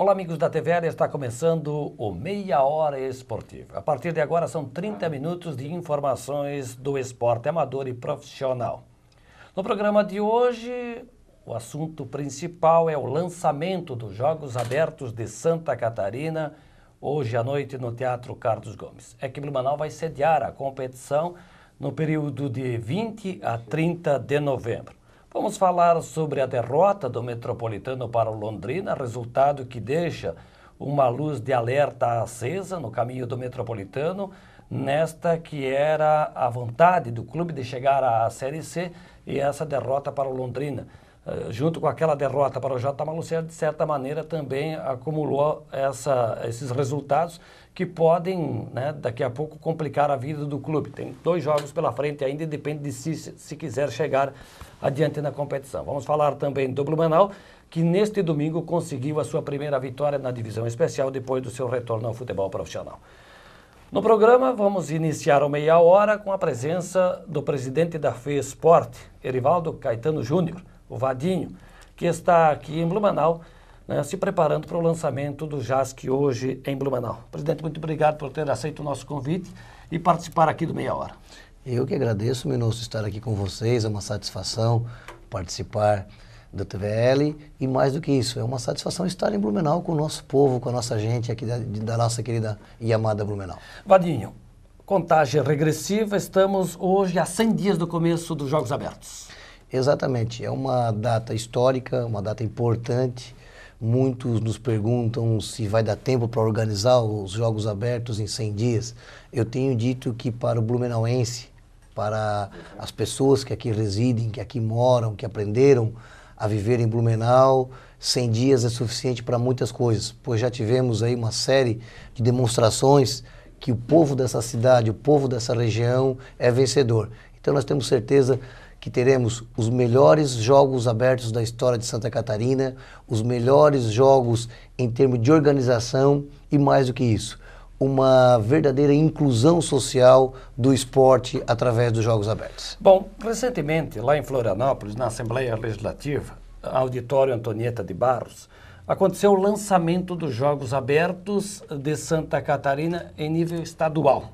Olá, amigos da TVL, está começando o Meia Hora Esportiva. A partir de agora são 30 minutos de informações do esporte amador e profissional. No programa de hoje, o assunto principal é o lançamento dos Jogos Abertos de Santa Catarina, hoje à noite no Teatro Carlos Gomes. É que Blumenau vai sediar a competição no período de 20 a 30 de novembro. Vamos falar sobre a derrota do Metropolitano para o Londrina, resultado que deixa uma luz de alerta acesa no caminho do Metropolitano, nesta que era a vontade do clube de chegar à Série C e essa derrota para o Londrina. Junto com aquela derrota para o J. Malucelli, de certa maneira também acumulou esses resultados que podem, daqui a pouco, complicar a vida do clube. Tem 2 jogos pela frente ainda e depende de se quiser chegar adiante na competição. Vamos falar também do Blumenau, que neste domingo conseguiu a sua primeira vitória na divisão especial depois do seu retorno ao futebol profissional. No programa, vamos iniciar o Meia Hora com a presença do presidente da FESPORT, Erivaldo Caetano Júnior, o Vadinho, que está aqui em Blumenau, se preparando para o lançamento do JASC hoje em Blumenau. Presidente, muito obrigado por ter aceito o nosso convite e participar aqui do Meia Hora. Eu que agradeço, Minosso, estar aqui com vocês, é uma satisfação participar do TVL e mais do que isso, é uma satisfação estar em Blumenau com o nosso povo, com a nossa gente aqui da nossa querida e amada Blumenau. Vadinho, contagem regressiva, estamos hoje a 100 dias do começo dos Jogos Abertos. Exatamente, é uma data histórica, uma data importante. Muitos nos perguntam se vai dar tempo para organizar os Jogos Abertos em 100 dias. Eu tenho dito que para o blumenauense, para as pessoas que aqui residem, que aqui moram, que aprenderam a viver em Blumenau, 100 dias é suficiente para muitas coisas, pois já tivemos aí uma série de demonstrações que o povo dessa cidade, o povo dessa região é vencedor. Então nós temos certeza que teremos os melhores Jogos Abertos da história de Santa Catarina, os melhores jogos em termos de organização e mais do que isso, uma verdadeira inclusão social do esporte através dos Jogos Abertos. Bom, recentemente, lá em Florianópolis, na Assembleia Legislativa, Auditório Antonieta de Barros, aconteceu o lançamento dos Jogos Abertos de Santa Catarina em nível estadual,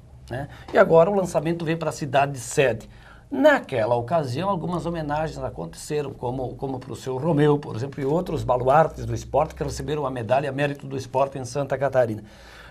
E agora o lançamento veio para a cidade sede. Naquela ocasião, algumas homenagens aconteceram, como para o seu Romeu, por exemplo, e outros baluartes do esporte que receberam a medalha Mérito do Esporte em Santa Catarina.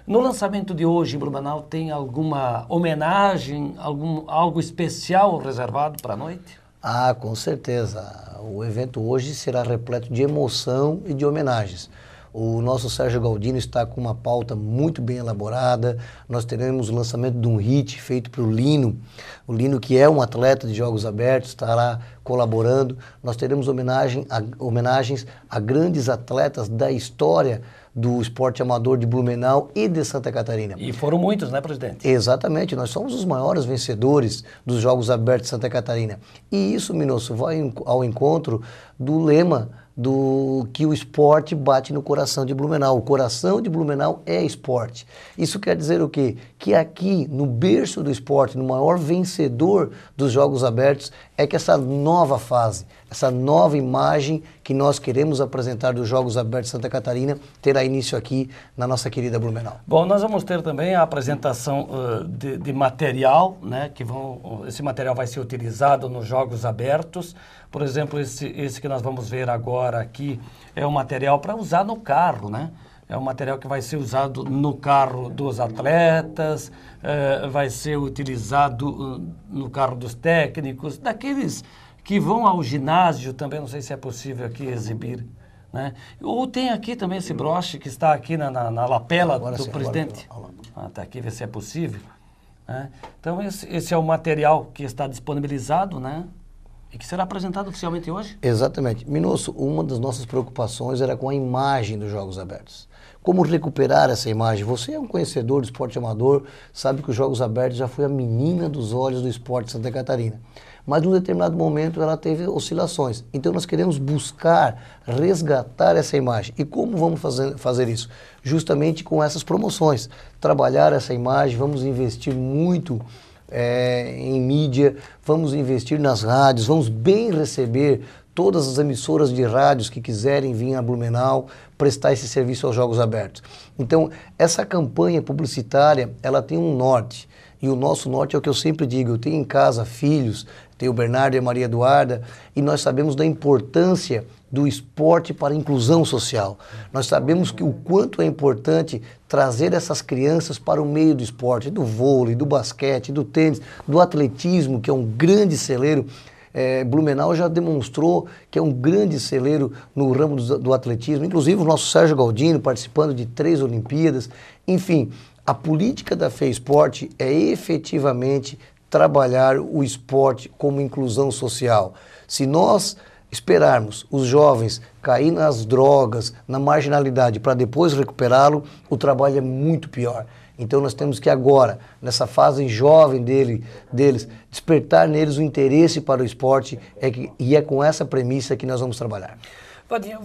No lançamento de hoje em Blumenau, tem alguma homenagem, algo especial reservado para a noite? Ah, com certeza. O evento hoje será repleto de emoção e de homenagens. O nosso Sérgio Galdino está com uma pauta muito bem elaborada. Nós teremos o lançamento de um hit feito para o Lino. O Lino, que é um atleta de Jogos Abertos, estará colaborando. Nós teremos homenagens a grandes atletas da história do esporte amador de Blumenau e de Santa Catarina. E foram muitos, né, presidente? Exatamente. Nós somos os maiores vencedores dos Jogos Abertos de Santa Catarina. E isso, Minosso, vai ao encontro do lema do que o esporte bate no coração de Blumenau. O coração de Blumenau é esporte. Isso quer dizer o quê? Que aqui, no berço do esporte, no maior vencedor dos Jogos Abertos, é que essa nova fase, essa nova imagem que nós queremos apresentar dos Jogos Abertos de Santa Catarina, terá início aqui na nossa querida Blumenau. Bom, nós vamos ter também a apresentação de material, esse material vai ser utilizado nos Jogos Abertos. Por exemplo, esse que nós vamos ver agora aqui é um material para usar no carro, É um material que vai ser usado no carro dos atletas, vai ser utilizado no carro dos técnicos, daqueles que vão ao ginásio também, não sei se é possível aqui exibir, Ou tem aqui também esse broche que está aqui na lapela agora do sim, presidente. Está aqui, ver se é possível. Então, esse é o material que está disponibilizado, E que será apresentado oficialmente hoje? Exatamente. Minosso, uma das nossas preocupações era com a imagem dos Jogos Abertos. Como recuperar essa imagem? Você é um conhecedor do esporte amador, sabe que os Jogos Abertos já foi a menina dos olhos do esporte de Santa Catarina. Mas num determinado momento ela teve oscilações. Então nós queremos buscar resgatar essa imagem. E como vamos fazer isso? Justamente com essas promoções. Trabalhar essa imagem, vamos investir muito em mídia, vamos investir nas rádios, vamos bem receber todas as emissoras de rádios que quiserem vir a Blumenau prestar esse serviço aos Jogos Abertos. Então, essa campanha publicitária, ela tem um norte. E o nosso norte é o que eu sempre digo, eu tenho em casa filhos, tenho o Bernardo e a Maria Eduarda, e nós sabemos da importância do esporte para a inclusão social. Nós sabemos que o quanto é importante trazer essas crianças para o meio do esporte, do vôlei, do basquete, do tênis, do atletismo, que é um grande celeiro. Blumenau já demonstrou que é um grande celeiro no ramo do atletismo, inclusive o nosso Sérgio Galdino participando de 3 Olimpíadas. Enfim, a política da FEISPORT é efetivamente trabalhar o esporte como inclusão social. Se nós esperarmos os jovens cair nas drogas, na marginalidade, para depois recuperá-lo, o trabalho é muito pior. Então nós temos que agora, nessa fase jovem deles, despertar neles o interesse para o esporte e é com essa premissa que nós vamos trabalhar. Vadinho,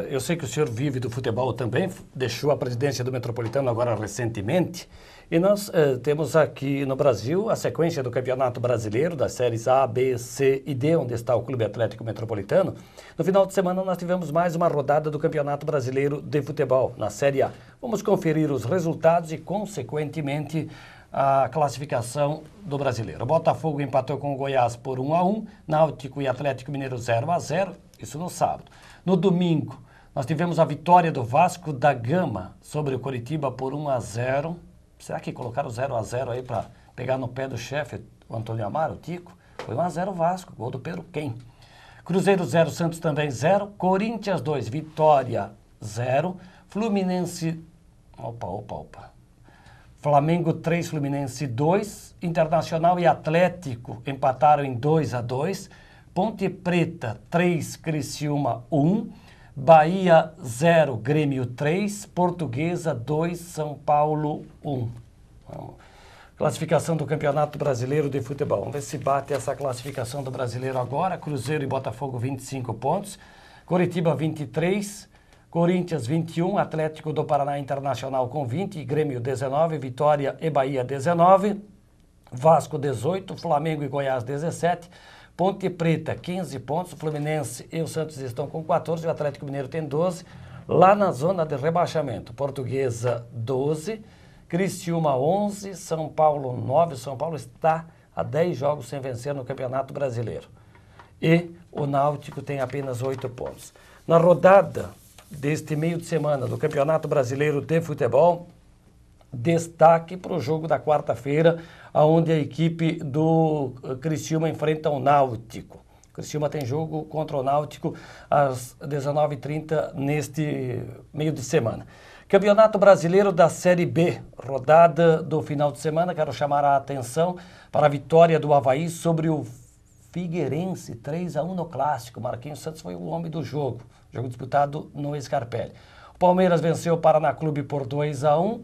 eu sei que o senhor vive do futebol também, deixou a presidência do Metropolitano agora recentemente, e nós temos aqui no Brasil a sequência do Campeonato Brasileiro, das séries A, B, C e D, onde está o Clube Atlético Metropolitano. No final de semana nós tivemos mais uma rodada do Campeonato Brasileiro de Futebol, na Série A. Vamos conferir os resultados e, consequentemente, a classificação do brasileiro. O Botafogo empatou com o Goiás por 1-1, Náutico e Atlético Mineiro 0-0, isso no sábado. No domingo, nós tivemos a vitória do Vasco da Gama sobre o Coritiba por 1-0. Será que colocaram 0-0 aí para pegar no pé do chefe, o Antônio Amaro, o Tico? Foi 1-0 Vasco, gol do Pedro Quem. Cruzeiro 0, Santos também 0, Corinthians 2, Vitória 0, Fluminense... Flamengo 3, Fluminense 2, Internacional e Atlético empataram em 2-2, Ponte Preta 3, Criciúma 1, Bahia 0, Grêmio 3, Portuguesa 2, São Paulo 1. Classificação do Campeonato Brasileiro de Futebol. Vamos ver se bate essa classificação do Brasileiro agora. Cruzeiro e Botafogo 25 pontos, Coritiba 23, Corinthians 21, Atlético do Paraná Internacional com 20, Grêmio 19, Vitória e Bahia 19, Vasco 18, Flamengo e Goiás 17, Ponte Preta 15 pontos, o Fluminense e o Santos estão com 14, o Atlético Mineiro tem 12, lá na zona de rebaixamento, Portuguesa 12, Criciúma 11, São Paulo 9, São Paulo está a 10 jogos sem vencer no Campeonato Brasileiro. E o Náutico tem apenas 8 pontos. Na rodada deste meio de semana do Campeonato Brasileiro de Futebol, destaque para o jogo da quarta-feira, onde a equipe do Criciúma enfrenta o Náutico. O Criciúma tem jogo contra o Náutico às 19h30 neste meio de semana. Campeonato Brasileiro da Série B, rodada do final de semana, quero chamar a atenção para a vitória do Avaí sobre o Figueirense, 3-1 no Clássico. Marquinhos Santos foi o homem do jogo disputado no Scarpelli. O Palmeiras venceu o Paraná Clube por 2-1.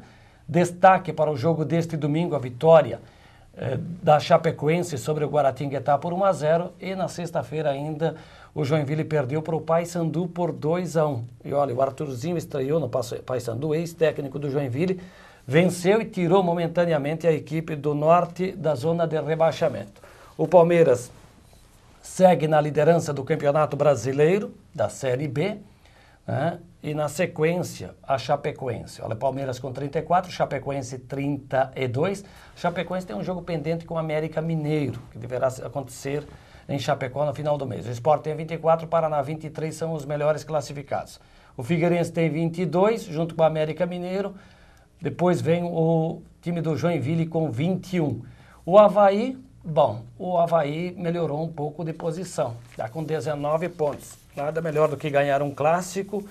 Destaque para o jogo deste domingo, a vitória da Chapecoense sobre o Guaratinguetá por 1-0. E na sexta-feira ainda o Joinville perdeu para o Paysandu por 2-1. E olha, o Arthurzinho estreou no Paysandu, ex-técnico do Joinville, venceu e tirou momentaneamente a equipe do norte da zona de rebaixamento. O Palmeiras segue na liderança do Campeonato Brasileiro, da Série B, né? E na sequência, a Chapecoense. Olha, Palmeiras com 34, Chapecoense 32. Chapecoense tem um jogo pendente com o América Mineiro, que deverá acontecer em Chapecó no final do mês. O Sport tem 24, o Paraná 23, são os melhores classificados. O Figueirense tem 22, junto com o América Mineiro. Depois vem o time do Joinville com 21. O Avaí... Bom, o Avaí melhorou um pouco de posição, está com 19 pontos. Nada melhor do que ganhar um clássico,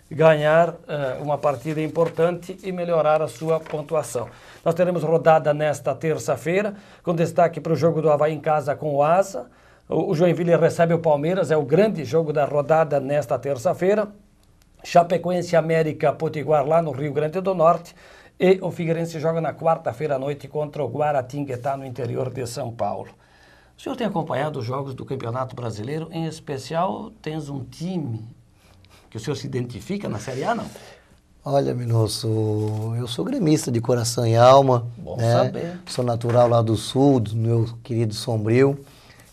ganhar uma partida importante e melhorar a sua pontuação. Nós teremos rodada nesta terça-feira, com destaque para o jogo do Avaí em casa com o Asa. O Joinville recebe o Palmeiras, é o grande jogo da rodada nesta terça-feira. Chapecoense América Potiguar lá no Rio Grande do Norte. E o Figueirense joga na quarta-feira à noite contra o Guaratinguetá, no interior de São Paulo. O senhor tem acompanhado os jogos do Campeonato Brasileiro? Em especial, tens um time que o senhor se identifica na Série A, não? Olha, Minosso, eu sou gremista de coração e alma. Bom saber. Sou natural lá do sul, do meu querido Sombrio.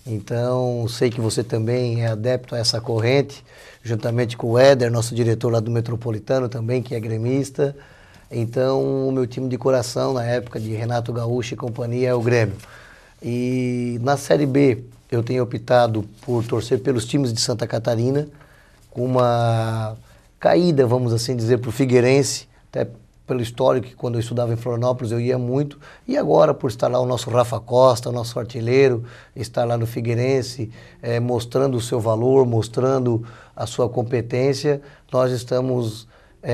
Então, sei que você também é adepto a essa corrente, juntamente com o Éder, nosso diretor lá do Metropolitano também, que é gremista. Então, o meu time de coração, na época de Renato Gaúcho e companhia, é o Grêmio. E na Série B, eu tenho optado por torcer pelos times de Santa Catarina, com uma caída, vamos assim dizer, para o Figueirense, até pelo histórico que quando eu estudava em Florianópolis eu ia muito, e agora por estar lá o nosso Rafa Costa, o nosso artilheiro, estar lá no Figueirense, mostrando o seu valor, mostrando a sua competência, nós estamos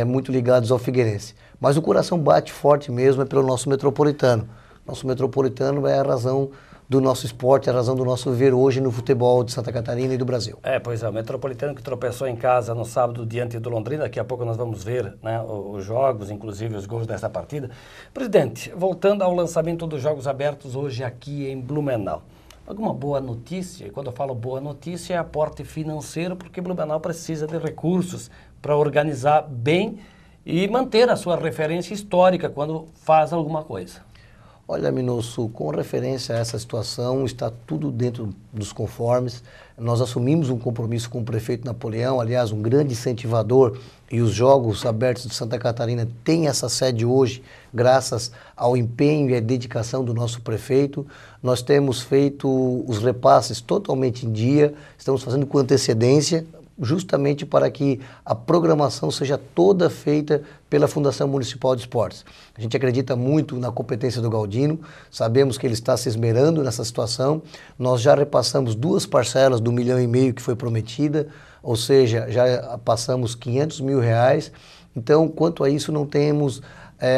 muito ligados ao Figueirense. Mas o coração bate forte mesmo pelo nosso Metropolitano. Nosso Metropolitano é a razão do nosso esporte, a razão do nosso viver hoje no futebol de Santa Catarina e do Brasil. Pois é, o Metropolitano que tropeçou em casa no sábado diante do Londrina, daqui a pouco nós vamos ver, né, os jogos, inclusive os gols dessa partida. Presidente, voltando ao lançamento dos Jogos Abertos hoje aqui em Blumenau. Alguma boa notícia? E quando eu falo boa notícia é aporte financeiro, porque Blumenau precisa de recursos para organizar bem e manter a sua referência histórica quando faz alguma coisa. Olha, Minosso, com referência a essa situação, está tudo dentro dos conformes. Nós assumimos um compromisso com o prefeito Napoleão, aliás, um grande incentivador, e os Jogos Abertos de Santa Catarina têm essa sede hoje, graças ao empenho e à dedicação do nosso prefeito. Nós temos feito os repasses totalmente em dia, estamos fazendo com antecedência, justamente para que a programação seja toda feita pela Fundação Municipal de Esportes. A gente acredita muito na competência do Galdino, sabemos que ele está se esmerando nessa situação. Nós já repassamos 2 parcelas do 1,5 milhão que foi prometida, ou seja, já passamos R$500 mil. Então, quanto a isso, não temos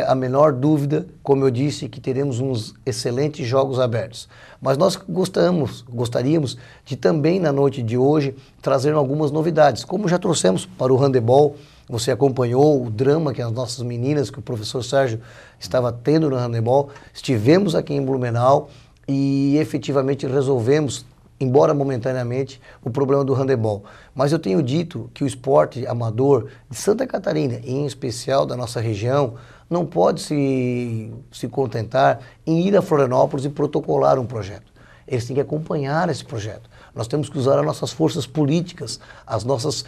a menor dúvida, como eu disse, que teremos uns excelentes Jogos Abertos. Mas nós gostaríamos de também, na noite de hoje, trazer algumas novidades, como já trouxemos para o handebol. Você acompanhou o drama que as nossas meninas, que o professor Sérgio estava tendo no handebol. Estivemos aqui em Blumenau e efetivamente resolvemos, embora momentaneamente, o problema do handebol. Mas eu tenho dito que o esporte amador de Santa Catarina, em especial da nossa região, não pode se contentar em ir a Florianópolis e protocolar um projeto. Eles têm que acompanhar esse projeto. Nós temos que usar as nossas forças políticas, as nossas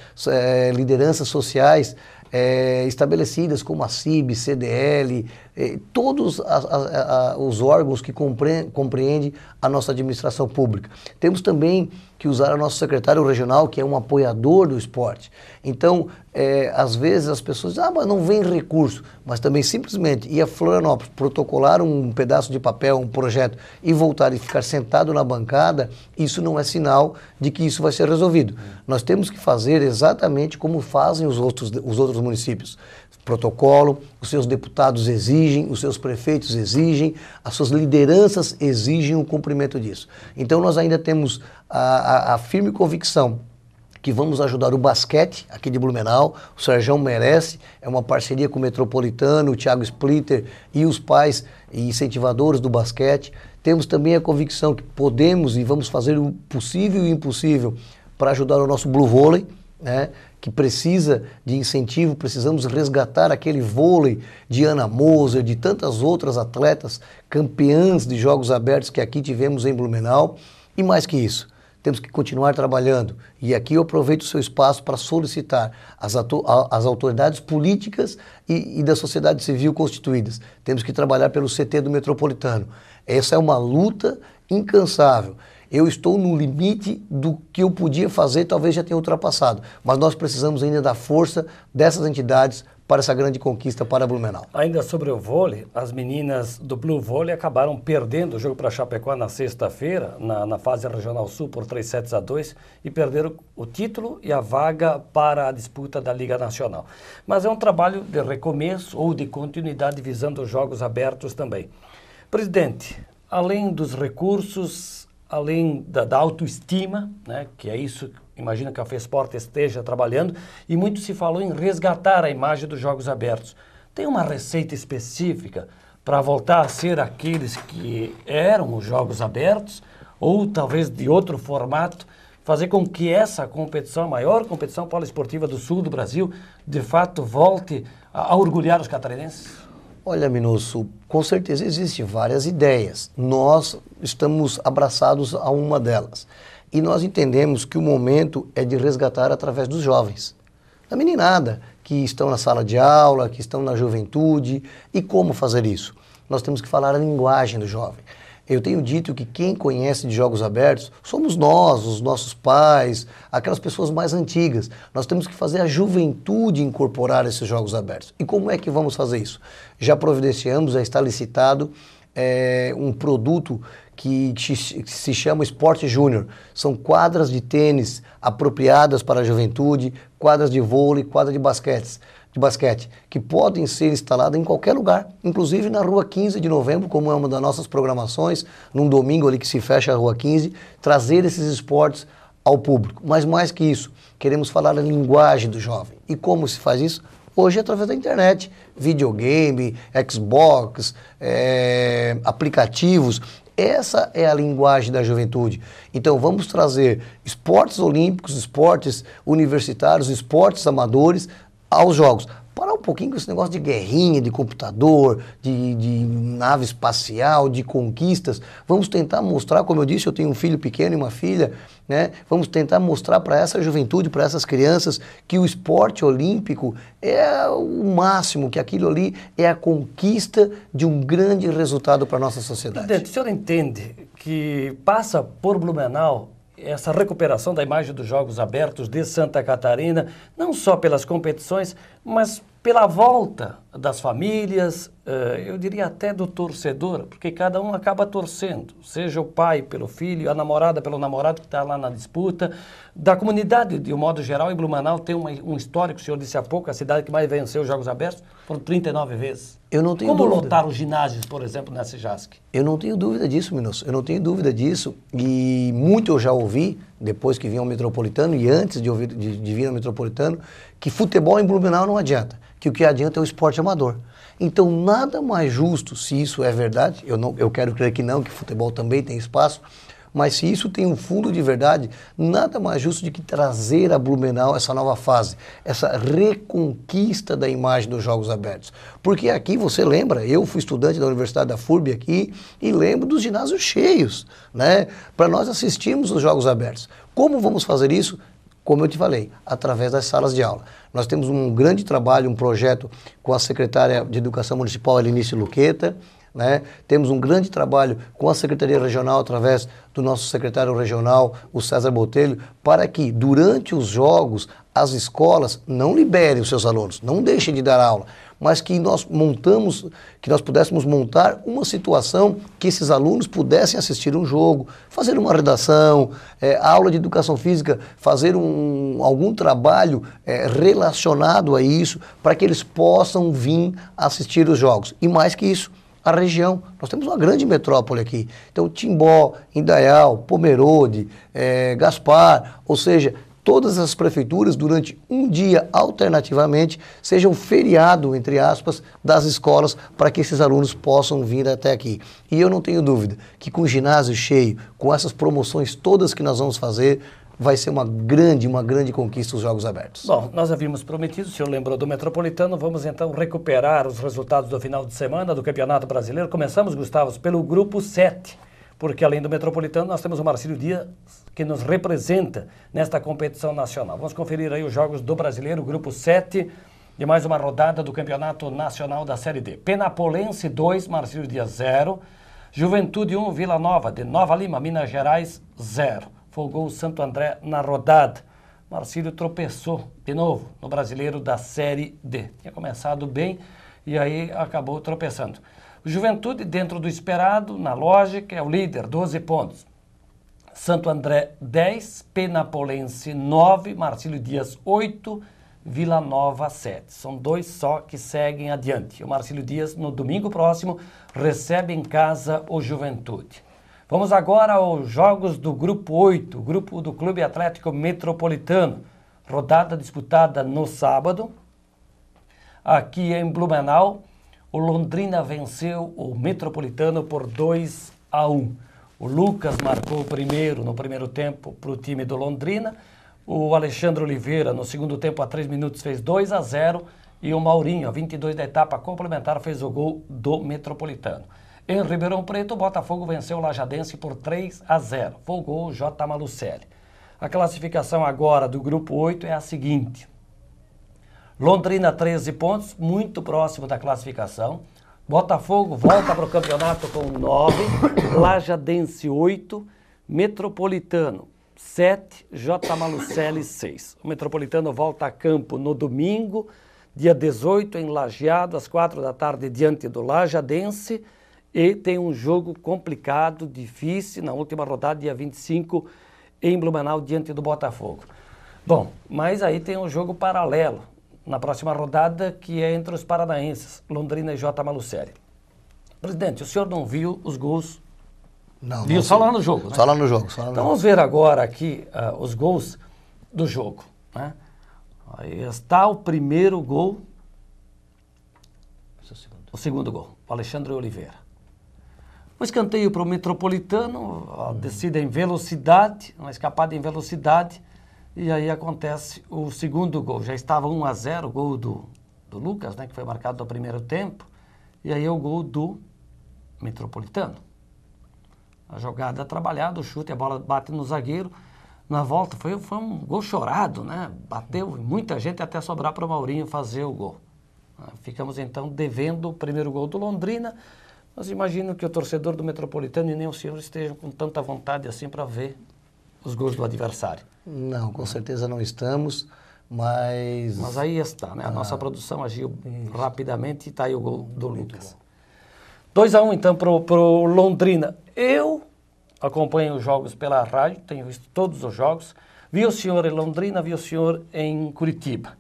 lideranças sociais estabelecidas, como a CIB, CDL, todos os órgãos que compreendem a nossa administração pública. Temos também que usar o nosso secretário regional, que é um apoiador do esporte. Então, às vezes as pessoas dizem, mas não vem recurso, mas também simplesmente ir a Florianópolis, protocolar um pedaço de papel, um projeto e voltar e ficar sentado na bancada, isso não é sinal de que isso vai ser resolvido. Nós temos que fazer exatamente como fazem os outros municípios. Protocolo, os seus deputados exigem, os seus prefeitos exigem, as suas lideranças exigem o cumprimento disso. Então nós ainda temos a firme convicção que vamos ajudar o basquete aqui de Blumenau. O Serjão merece, é uma parceria com o Metropolitano, o Thiago Splitter e os pais e incentivadores do basquete. Temos também a convicção que podemos e vamos fazer o possível e o impossível para ajudar o nosso Blue Vôlei, né, que precisa de incentivo. Precisamos resgatar aquele vôlei de Ana Moser, de tantas outras atletas campeãs de Jogos Abertos que aqui tivemos em Blumenau. E mais que isso, temos que continuar trabalhando. E aqui eu aproveito o seu espaço para solicitar as autoridades políticas e da sociedade civil constituídas. Temos que trabalhar pelo CT do Metropolitano. Essa é uma luta incansável. Eu estou no limite do que eu podia fazer, talvez já tenha ultrapassado. Mas nós precisamos ainda da força dessas entidades para essa grande conquista para Blumenau. Ainda sobre o vôlei, as meninas do Blue Vôlei acabaram perdendo o jogo para Chapecó na sexta-feira, na fase regional sul, por 3-2 e perderam o título e a vaga para a disputa da Liga Nacional. Mas é um trabalho de recomeço ou de continuidade visando os Jogos Abertos também. Presidente, além dos recursos, além da autoestima, né, que é isso, imagina que a FESPORT esteja trabalhando, e muito se falou em resgatar a imagem dos Jogos Abertos. Tem uma receita específica para voltar a ser aqueles que eram os Jogos Abertos, ou talvez de outro formato, fazer com que essa competição, a maior competição poliesportiva do sul do Brasil, de fato volte a orgulhar os catarinenses? Olha, Minosso, com certeza existem várias ideias. Nós estamos abraçados a uma delas. E nós entendemos que o momento é de resgatar através dos jovens, da meninada, que estão na sala de aula, que estão na juventude. E como fazer isso? Nós temos que falar a linguagem do jovem. Eu tenho dito que quem conhece de jogos abertos somos nós, os nossos pais, aquelas pessoas mais antigas. Nós temos que fazer a juventude incorporar esses jogos abertos. E como é que vamos fazer isso? Já providenciamos, já está licitado um produto que se chama Esporte Júnior. São quadras de tênis apropriadas para a juventude, quadras de vôlei, quadra de basquete, que podem ser instaladas em qualquer lugar, inclusive na Rua 15 de Novembro, como é uma das nossas programações, num domingo ali que se fecha a Rua 15, trazer esses esportes ao público. Mas mais que isso, queremos falar a linguagem do jovem. E como se faz isso? Hoje é através da internet, videogame, Xbox, aplicativos. Essa é a linguagem da juventude. Então vamos trazer esportes olímpicos, esportes universitários, esportes amadores aos jogos. Parar um pouquinho com esse negócio de guerrinha, de computador, de nave espacial, de conquistas. Vamos tentar mostrar, como eu disse, eu tenho um filho pequeno e uma filha, né? Vamos tentar mostrar para essa juventude, para essas crianças, que o esporte olímpico é o máximo, que aquilo ali é a conquista de um grande resultado para a nossa sociedade. Presidente, o senhor entende que passa por Blumenau essa recuperação da imagem dos Jogos Abertos de Santa Catarina, não só pelas competições, mas pela volta das famílias, eu diria até do torcedor, porque cada um acaba torcendo, seja o pai pelo filho, a namorada pelo namorado que está lá na disputa, da comunidade de um modo geral. Em Blumenau tem um histórico, o senhor disse há pouco, a cidade que mais venceu os Jogos Abertos, foram 39 vezes. Eu não tenho Como dúvida. lotar os ginásios, por exemplo, nessa JASC? Eu não tenho dúvida disso, Minosso. Eu não tenho dúvida disso. E muito eu já ouvi, depois que vim ao Metropolitano e antes de vir ao Metropolitano, que futebol em Blumenau não adianta. Que o que adianta é o esporte amador. Então, nada mais justo, se isso é verdade, eu quero crer que não, que futebol também tem espaço, mas se isso tem um fundo de verdade, nada mais justo do que trazer a Blumenau essa nova fase, essa reconquista da imagem dos Jogos Abertos. Porque aqui, você lembra, eu fui estudante da Universidade da FURB aqui e lembro dos ginásios cheios, né, para nós assistirmos os Jogos Abertos. Como vamos fazer isso? Como eu te falei, através das salas de aula. Nós temos um grande trabalho, um projeto com a secretária de Educação Municipal, Elinice Luqueta, né? Temos um grande trabalho com a Secretaria Regional, através do nosso secretário regional, o César Botelho, para que, durante os jogos, as escolas não liberem os seus alunos, não deixem de dar aula, mas que nós pudéssemos montar uma situação que esses alunos pudessem assistir um jogo, fazer uma redação, aula de educação física, fazer algum trabalho relacionado a isso, para que eles possam vir assistir os jogos. E mais que isso, a região. Nós temos uma grande metrópole aqui. Então, Timbó, Indaial, Pomerode, Gaspar, ou seja, todas as prefeituras, durante um dia, alternativamente, sejam feriado, entre aspas, das escolas, para que esses alunos possam vir até aqui. E eu não tenho dúvida que com o ginásio cheio, com essas promoções todas que nós vamos fazer, vai ser uma grande conquista os Jogos Abertos. Bom, nós havíamos prometido, o senhor lembrou do Metropolitano, vamos então recuperar os resultados do final de semana do Campeonato Brasileiro. Começamos, Gustavo, pelo Grupo 7, porque além do Metropolitano nós temos o Marcílio Dias, que nos representa nesta competição nacional. Vamos conferir aí os jogos do Brasileiro, Grupo 7, de mais uma rodada do Campeonato Nacional da Série D. Penapolense 2, Marcílio Dias 0, Juventude 1, Vila Nova, de Nova Lima, Minas Gerais 0. Folgou o Santo André na rodada. Marcílio tropeçou de novo no Brasileiro da Série D. Tinha começado bem e aí acabou tropeçando. O Juventude, dentro do esperado, na lógica, é o líder, 12 pontos. Santo André 10, Penapolense 9, Marcílio Dias 8, Vila Nova 7. São dois só que seguem adiante. O Marcílio Dias, no domingo próximo, recebe em casa o Juventude. Vamos agora aos jogos do Grupo 8, grupo do Clube Atlético Metropolitano. Rodada disputada no sábado. Aqui em Blumenau, o Londrina venceu o Metropolitano por 2-1. O Lucas marcou no primeiro tempo, para o time do Londrina. O Alexandre Oliveira, no segundo tempo, a 3 minutos, fez 2-0. E o Maurinho, a 22 da etapa complementar, fez o gol do Metropolitano. Em Ribeirão Preto, o Botafogo venceu o Lajadense por 3-0. Foi o gol J. Malucelli. A classificação agora do grupo 8 é a seguinte. Londrina 13 pontos, muito próximo da classificação. Botafogo volta para o campeonato com 9, Lajadense 8, Metropolitano 7, J. Malucelli 6. O Metropolitano volta a campo no domingo, dia 18, em Lajeado, às 4 da tarde, diante do Lajadense. E tem um jogo complicado, difícil, na última rodada, dia 25, em Blumenau, diante do Botafogo. Bom, mas aí tem um jogo paralelo na próxima rodada, que é entre os paranaenses, Londrina e J. Malucelli. Presidente, o senhor não viu os gols? Não. Viu só lá no jogo, né? Só lá no jogo. Então vamos ver agora aqui os gols do jogo, né? Aí está o primeiro gol. O segundo gol, o Alexandre Oliveira. O escanteio para o Metropolitano, a descida em velocidade, uma escapada em velocidade, e aí acontece o segundo gol. Já estava 1-0, o gol do Lucas, né, que foi marcado no primeiro tempo, e aí é o gol do Metropolitano. A jogada trabalhada, o chute, a bola bate no zagueiro, na volta foi um gol chorado, né? Bateu muita gente até sobrar para o Maurinho fazer o gol. Ficamos então devendo o primeiro gol do Londrina, mas imagino que o torcedor do Metropolitano e nem o senhor estejam com tanta vontade assim para ver os gols do adversário. Não, com certeza não estamos, mas... Mas aí está, né? A nossa produção agiu rapidamente e está aí o gol do Lucas. 2-1 então para o Londrina. Eu acompanho os jogos pela rádio, tenho visto todos os jogos. Vi o senhor em Londrina, vi o senhor em Curitiba.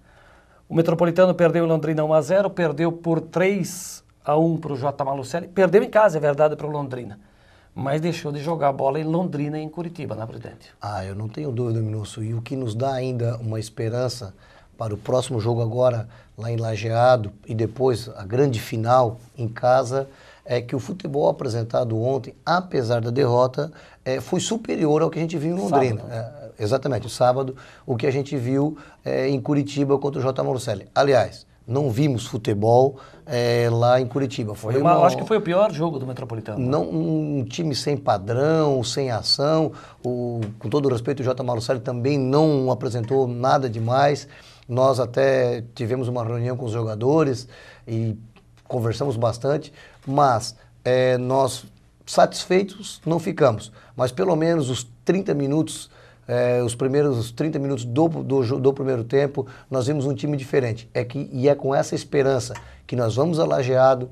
O Metropolitano perdeu em Londrina 1-0, perdeu por 3-1 para o J. Malucelli. Perdeu em casa, é verdade, para o Londrina. Mas deixou de jogar bola em Londrina e em Curitiba, né, presidente? Eu não tenho dúvida, Minusso. E o que nos dá ainda uma esperança para o próximo jogo agora, lá em Lajeado, e depois a grande final em casa, é que o futebol apresentado ontem, apesar da derrota, foi superior ao que a gente viu em Londrina. Exatamente, sábado, o que a gente viu em Curitiba contra o J. Malucelli. Aliás, não vimos futebol lá em Curitiba. Acho que foi o pior jogo do Metropolitano. Não, um time sem padrão, sem ação. Com todo o respeito, o J. Malucelli também não apresentou nada demais. Nós até tivemos uma reunião com os jogadores e conversamos bastante, mas nós satisfeitos não ficamos. Mas pelo menos os 30 minutos... os primeiros 30 minutos do primeiro tempo, nós vimos um time diferente. E é com essa esperança que nós vamos a Lajeado,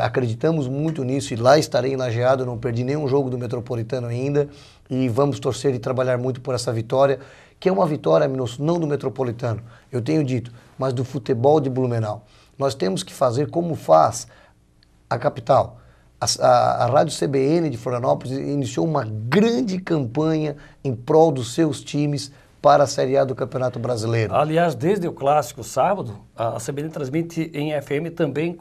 acreditamos muito nisso, e lá estarei em Lajeado, não perdi nenhum jogo do Metropolitano ainda, e vamos torcer e trabalhar muito por essa vitória, que é uma vitória, não do Metropolitano, eu tenho dito, mas do futebol de Blumenau. Nós temos que fazer como faz a capital. A Rádio CBN de Florianópolis iniciou uma grande campanha em prol dos seus times para a Série A do Campeonato Brasileiro. Aliás, desde o clássico sábado, a CBN transmite em FM também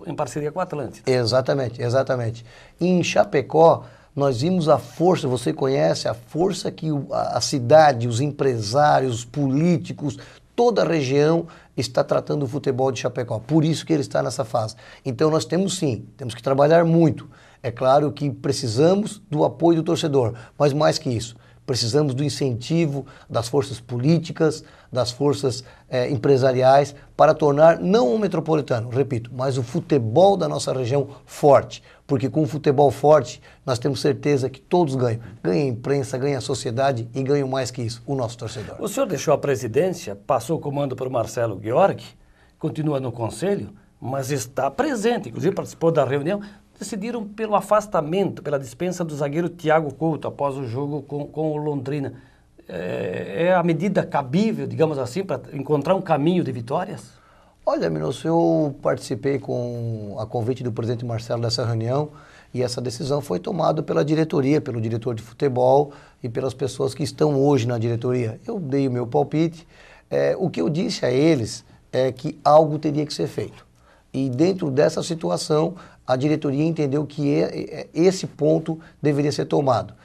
em parceria com a Atlântida. Exatamente. E em Chapecó, nós vimos a força, você conhece a força que a cidade, os empresários, os políticos, toda a região está tratando o futebol de Chapecó, por isso que ele está nessa fase. Então nós temos que trabalhar muito. É claro que precisamos do apoio do torcedor, mas mais que isso, precisamos do incentivo das forças políticas, das forças empresariais, para tornar não o Metropolitano, repito, mas o futebol da nossa região forte. Porque com o futebol forte, nós temos certeza que todos ganham. Ganha a imprensa, ganha a sociedade e ganham mais que isso, o nosso torcedor. O senhor deixou a presidência, passou o comando para o Marcelo Gheorghi, continua no conselho, mas está presente, inclusive participou da reunião. Decidiram pelo afastamento, pela dispensa do zagueiro Thiago Couto após o jogo com o Londrina. É a medida cabível, digamos assim, para encontrar um caminho de vitórias? Olha, Minusso, eu participei com a convite do presidente Marcelo dessa reunião e essa decisão foi tomada pela diretoria, pelo diretor de futebol e pelas pessoas que estão hoje na diretoria. Eu dei o meu palpite. O que eu disse a eles é que algo teria que ser feito. E dentro dessa situação, a diretoria entendeu que esse ponto deveria ser tomado.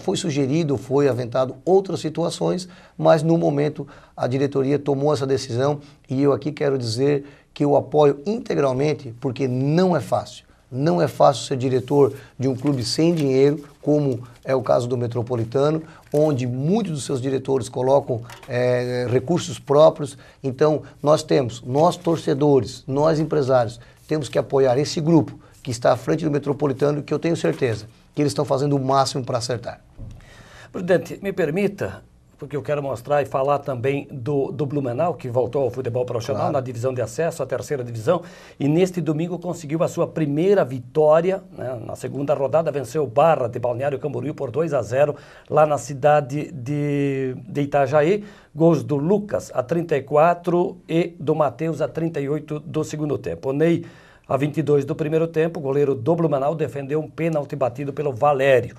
Foi sugerido, foi aventado outras situações, mas no momento a diretoria tomou essa decisão e eu aqui quero dizer que eu apoio integralmente, porque não é fácil. Não é fácil ser diretor de um clube sem dinheiro, como é o caso do Metropolitano, onde muitos dos seus diretores colocam recursos próprios. Então, nós torcedores, nós empresários, temos que apoiar esse grupo que está à frente do Metropolitano, que eu tenho certeza que eles estão fazendo o máximo para acertar. Presidente, me permita, porque eu quero mostrar e falar também do Blumenau, que voltou ao futebol profissional, claro, na divisão de acesso, a terceira divisão, e neste domingo conseguiu a sua primeira vitória, né? Na segunda rodada venceu o Barra de Balneário Camboriú por 2-0, lá na cidade de Itajaí, gols do Lucas a 34 e do Matheus a 38 do segundo tempo. O Ney, a 22 do primeiro tempo, o goleiro do Blumenau defendeu um pênalti batido pelo Valério.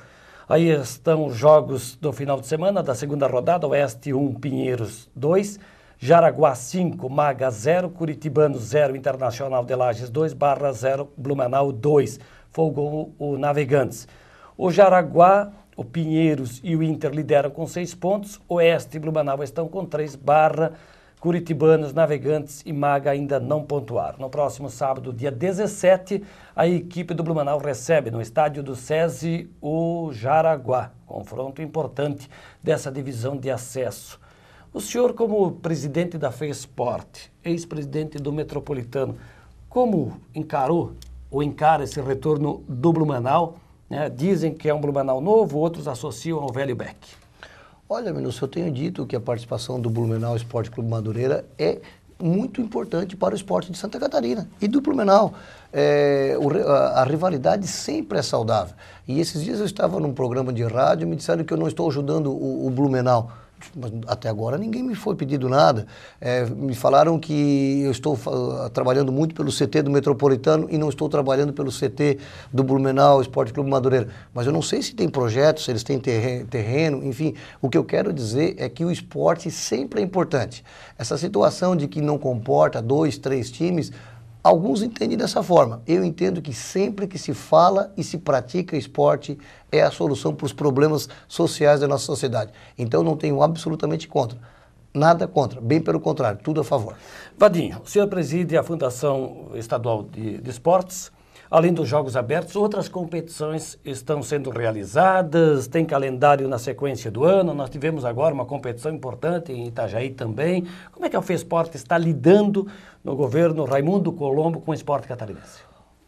Aí estão os jogos do final de semana, da segunda rodada, Oeste 1, Pinheiros 2, Jaraguá 5, Maga 0, Curitibano 0, Internacional de Lages 2, Barra 0, Blumenau 2, folgou o Navegantes. O Jaraguá, o Pinheiros e o Inter lideram com 6 pontos, Oeste e Blumenau estão com 3, Barra, Curitibanos, Navegantes e Maga ainda não pontuaram. No próximo sábado, dia 17, a equipe do Blumenau recebe no estádio do SESI o Jaraguá. Confronto importante dessa divisão de acesso. O senhor, como presidente da FESPORT, ex-presidente do Metropolitano, como encarou ou encara esse retorno do Blumenau? Né? Dizem que é um Blumenau novo, outros associam ao velho Beck. Olha, Minúcio, eu tenho dito que a participação do Blumenau Esporte Clube Madureira é muito importante para o esporte de Santa Catarina e do Blumenau. A rivalidade sempre é saudável. E esses dias eu estava num programa de rádio e me disseram que eu não estou ajudando o Blumenau. Mas até agora ninguém me foi pedido nada. Me falaram que eu estou trabalhando muito pelo CT do Metropolitano e não estou trabalhando pelo CT do Blumenau Esporte Clube Madureira. Mas eu não sei se tem projetos, se eles têm terreno, enfim. O que eu quero dizer é que o esporte sempre é importante. Essa situação de que não comporta 2, 3 times, alguns entendem dessa forma. Eu entendo que sempre que se fala e se pratica esporte é a solução para os problemas sociais da nossa sociedade. Então não tenho absolutamente contra. Nada contra, bem pelo contrário, tudo a favor. Vadinho, o senhor preside a Fundação Estadual de Esportes. Além dos Jogos Abertos, outras competições estão sendo realizadas, tem calendário na sequência do ano. Nós tivemos agora uma competição importante em Itajaí também. Como é que a FESPORT está lidando no governo Raimundo Colombo com o esporte catarinense?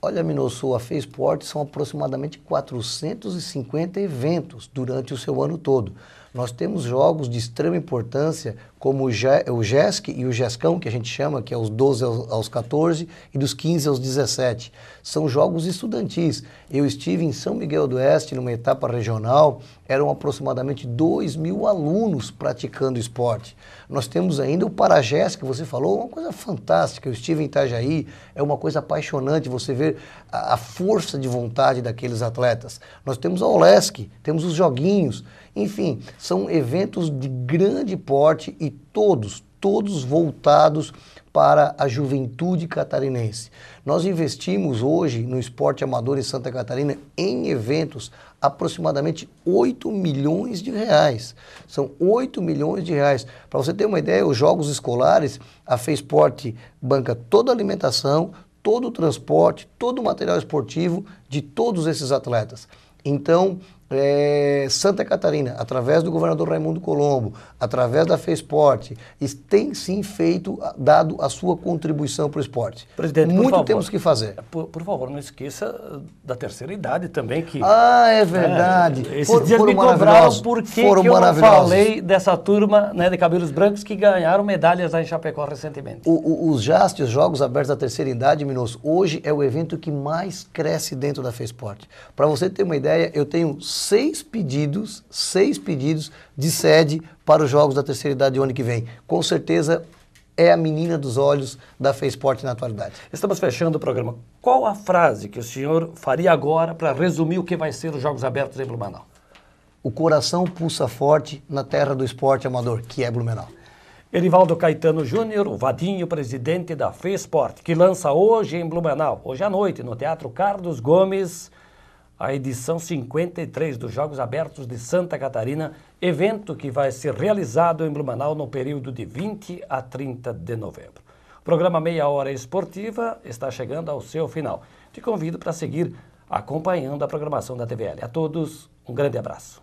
Olha, Minúcio, a FESPORT são aproximadamente 450 eventos durante o seu ano todo. Nós temos jogos de extrema importância, como o GESC e o GESCão, que a gente chama, que é os 12 aos 14 e dos 15 aos 17. São jogos estudantis. Eu estive em São Miguel do Oeste, numa etapa regional, eram aproximadamente 2.000 alunos praticando esporte. Nós temos ainda o Paragés, que você falou, uma coisa fantástica. Eu estive em Itajaí, é uma coisa apaixonante você ver a força de vontade daqueles atletas. Nós temos a OLESC, temos os joguinhos, enfim, são eventos de grande porte e todos voltados para a juventude catarinense. Nós investimos hoje no esporte amador em Santa Catarina em eventos aproximadamente 8 milhões de reais. São 8 milhões de reais. Para você ter uma ideia, os jogos escolares, a FESPORT banca toda a alimentação, todo o transporte, todo o material esportivo de todos esses atletas. Então, Santa Catarina, através do governador Raimundo Colombo, através da FESPORT, tem sim dado a sua contribuição para o esporte. Presidente, muito por favor, temos que fazer. Por favor, não esqueça da terceira idade também. Que, é verdade. Esses dias me cobraram por que eu não falei dessa turma, né, de cabelos brancos que ganharam medalhas lá em Chapecó recentemente. Os JAST, os Jogos Abertos da Terceira Idade, Minúcio, hoje é o evento que mais cresce dentro da FESPORT. Para você ter uma ideia, eu tenho 6 pedidos de sede para os Jogos da Terceira Idade do ano que vem. Com certeza é a menina dos olhos da FESPORT na atualidade. Estamos fechando o programa. Qual a frase que o senhor faria agora para resumir o que vai ser os Jogos Abertos em Blumenau? O coração pulsa forte na terra do esporte amador, que é Blumenau. Erivaldo Caetano Júnior, o Vadinho, presidente da FESPORT, que lança hoje em Blumenau, hoje à noite, no Teatro Carlos Gomes, a edição 53 dos Jogos Abertos de Santa Catarina, evento que vai ser realizado em Blumenau no período de 20 a 30 de novembro. O programa Meia Hora Esportiva está chegando ao seu final. Te convido para seguir acompanhando a programação da TVL. A todos, um grande abraço.